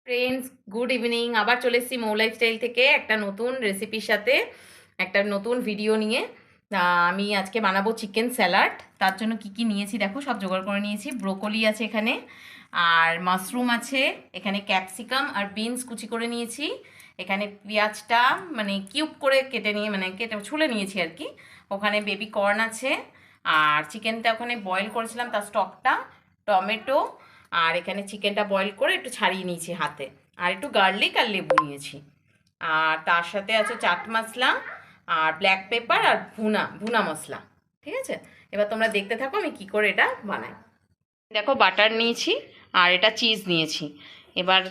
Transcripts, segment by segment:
Friends, good evening. আবার চলে এসেছি মৌ লাইফস্টাইল থেকে একটা নতুন রেসিপির সাথে, একটা নতুন ভিডিও নিয়ে। আমি আজকে বানাবো চিকেন স্যালাড। তার জন্য কি কি নিয়েছি দেখো, সব জোগাড় করে নিয়েছি। ব্রোকলি আছে এখানে, আর মাশরুম আছে এখানে, ক্যাপসিকাম আর বিনস কুচি করে নিয়েছি এখানে, পেঁয়াজটা মানে কিউব করে কেটে নিয়ে মানে কেটে ছুলে নিয়েছি আর কি। ওখানে বেবি কর্ন আছে, আর চিকেনটা ওখানে বয়েল করেছিলাম তার স্টকটা, টমেটো, আর এখানে চিকেনটা বয়েল করে একটু ছাড়িয়ে নিয়েছি হাতে, আর একটু গার্লিক আর লেবু নিয়েছি। আর তার সাথে আছে চাট মশলা আর ব্ল্যাক পেপার আর ভুনা ভুনা মশলা। ঠিক আছে, এবার তোমরা দেখতে থাকো আমি কি করে এটা বানাই। দেখো, বাটার নিয়েছি আর এটা চিজ নিয়েছি। এবার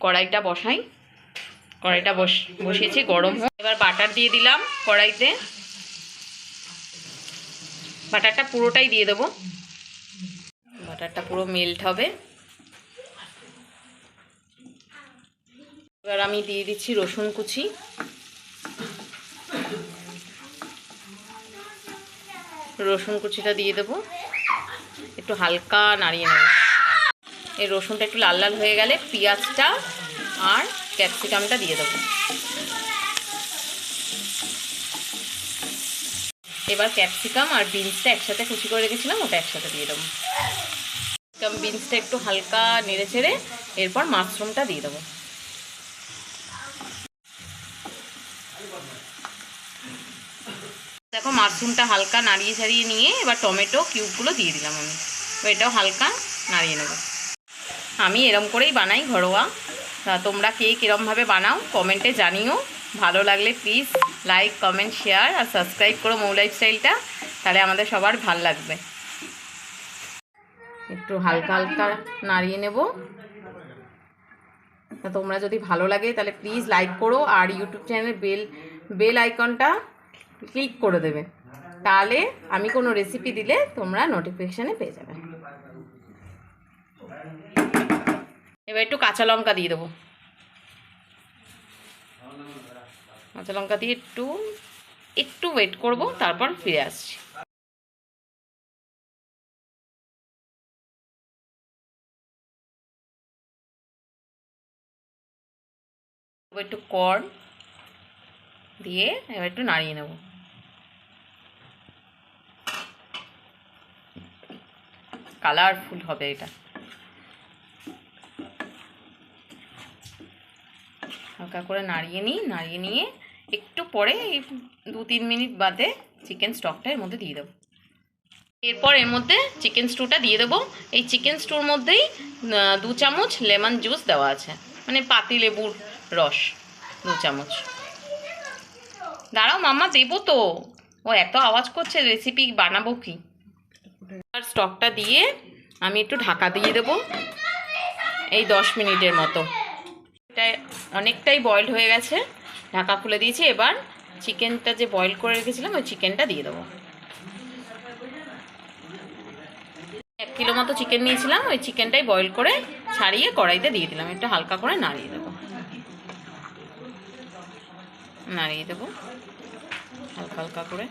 কড়াইটা বসাই, কড়াইটা বসিয়েছি গরম হোক। এবার বাটার দিয়ে দিলাম কড়াইতে, বাটারটা পুরোটাই দিয়ে দেবো, বাটারটা পুরো মেল্ট হবে। এবার আমি দিয়ে দিচ্ছি রসুন কুচি, রসুন কুচিটা দিয়ে দেবো, একটু হালকা নাড়িয়ে নেব। এই রসুনটা একটু লাল লাল হয়ে গেলে পেঁয়াজটা আর ক্যাপসিকামটা দিয়ে দেবো। এবার ক্যাপসিকাম আর বিনসটা একসাথে কুচি করে রেখেছিলাম, ওটা একসাথে দিয়ে দেবো। ক্যাপসিকাম বিনসটা একটু হালকা নেড়ে চেড়ে এরপর মাশরুমটা দিয়ে দেবো। দেখো, মাশরুমটা হালকা নাড়িয়ে ছাড়িয়ে নিয়ে এবার টমেটো কিউবগুলো দিয়ে দিলাম আমি, এটাও হালকা নাড়িয়ে নেব। আমি এরম করেই বানাই ঘরোয়া, তোমরা কে কীরমভাবে বানাও কমেন্টে জানিও। ভালো লাগলে প্লিজ লাইক, কমেন্ট, শেয়ার আর সাবস্ক্রাইব করো মৌ লাইফস্টাইলটা, তাহলে আমাদের সবার ভাল লাগবে। একটু হালকা হালকা নাড়িয়ে নেব। তোমরা যদি ভালো লাগে তাহলে প্লিজ লাইক করো, আর ইউটিউব চ্যানেলে বেল আইকনটা ক্লিক করে দেবে, তাহলে আমি কোনো রেসিপি দিলে তোমরা নোটিফিকেশানে পেয়ে যাবে। এবার একটু কাঁচা লঙ্কা দিয়ে দেবো, কাঁচা লঙ্কা দিয়ে একটু ওয়েট করব, তারপর ফিরে আসছি। একটু কর্ন দিয়ে এবার একটু নাড়িয়ে নেব। কালারফুল হবে এটা। হালকা করে নাড়িয়ে নিয়ে একটু পরে এই 2-3 মিনিট বাদে চিকেন স্টকটা এর মধ্যে দিয়ে দেবো। এরপর এর মধ্যে চিকেন স্টুটা দিয়ে দেবো। এই চিকেন স্টুর মধ্যেই 2 চামচ লেমন জুস দেওয়া আছে, মানে পাতি লেবুর রস 2 চামচ। দাঁড়াও মাম্মা, দেবো তো, ও এত আওয়াজ করছে, রেসিপি বানাবো কি। আর স্টকটা দিয়ে আমি একটু ঢাকা দিয়ে দেবো এই 10 মিনিটের মতো। এটা অনেকটাই বয়েলড হয়ে গেছে, ঢাকা খুলে দিয়েছি। এবার চিকেনটা যে বয়েল করে রেখেছিলাম ওই চিকেনটা দিয়ে দেবো। 1 কিলো মতো চিকেন নিয়েছিলাম, ওই চিকেনটাই বয়েল করে ছাড়িয়ে কড়াইতে দিয়ে দিলাম। একটু হালকা করে নাড়িয়ে দেবো, হালকা হালকা করে।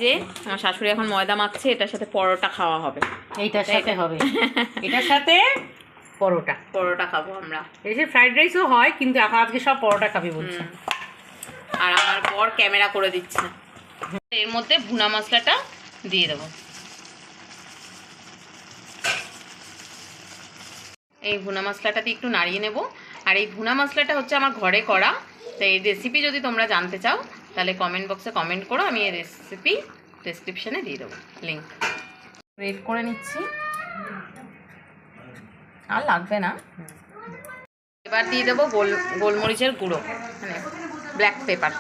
যে আমার শাশুড়ি এখন ময়দা মাখছে, এটার সাথে পরোটা খাওয়া হবে। এইটার সাথে হবে, এটার সাথে পরোটা খাবো আমরা। এই যে ফ্রাইড রাইসও হয়, কিন্তু এখন আজকে সব পরোটা খাবি বলছে। আর আমার বর ক্যামেরা করে দিচ্ছে। এর মধ্যে ভুনা মশলাটা দিয়ে দেবো। এই ভুনা মশলাটা দিয়ে একটু নাড়িয়ে নেব। আর এই ভুনা মশলাটা হচ্ছে আমার ঘরে করা, তো এই রেসিপি যদি তোমরা জানতে চাও তাহলে কমেন্ট বক্সে কমেন্ট করো, আমি এই রেসিপি ডেসক্রিপশানে দিয়ে দেবো লিঙ্ক। রেড করে নিচ্ছি, আর লাগবে না। এবার দিয়ে দেবো গোলমরিচের গুঁড়ো, মানে ব্ল্যাক পেপার।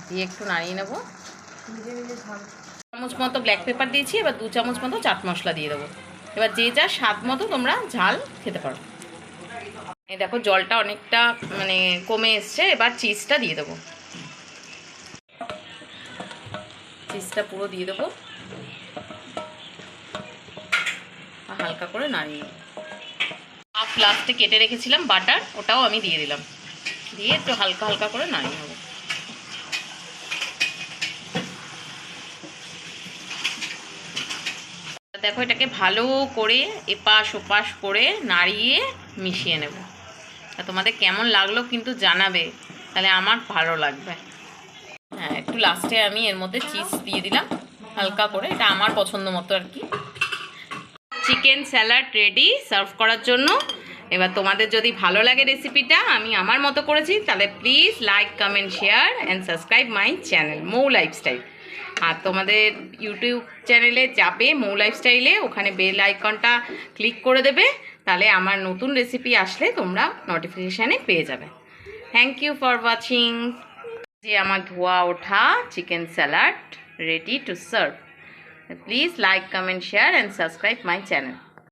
দিয়ে একটু নাড়িয়ে নেব। চামচ মতো ব্ল্যাক পেপার দিয়েছি, এবার 2 চামচ মতো চাট মশলা দিয়ে দেবো। এবার যে যা স্বাদ মতো তোমরা ঝাল খেতে পারো। এই দেখো, জলটা অনেকটা মানে কমে এসছে। এবার চিজটা দিয়ে দেবো, চিজটা পুরো দিয়ে দেবো, হালকা করে নাড়িয়ে। হাফ লাস্টে কেটে রেখেছিলাম বাটার, ওটাও আমি দিয়ে দিলাম, দিয়ে একটু হালকা হালকা করে নাড়িয়ে নেবো। দেখো এটাকে ভালো করে এপাশ ওপাশ করে নাড়িয়ে মিশিয়ে নেব। তা তোমাদের কেমন লাগলো কিন্তু জানাবে, তাহলে আমার ভালো লাগবে। হ্যাঁ, একটু লাস্টে আমি এর মধ্যে চিজ দিয়ে দিলাম হালকা করে, এটা আমার পছন্দ মতো আর কি। চিকেন স্যালাড রেডি সার্ভ করার জন্য। এবার তোমাদের যদি ভালো লাগে রেসিপিটা, আমি আমার মতো করেছি, তাহলে please like comment share and subscribe my channel Mou lifestyle. আর তোমাদের ইউটিউব চ্যানেলে যাবে মৌ লাইফস্টাইলে, ওখানে বেল আইকনটা ক্লিক করে দেবে, তাহলে আমার নতুন রেসিপি আসলে তোমরা নোটিফিকেশানে পেয়ে যাবে। Thank you for watching. যে আমার ধোয়া ওঠা chicken salad ready to serve. Please like, comment, share and subscribe my channel.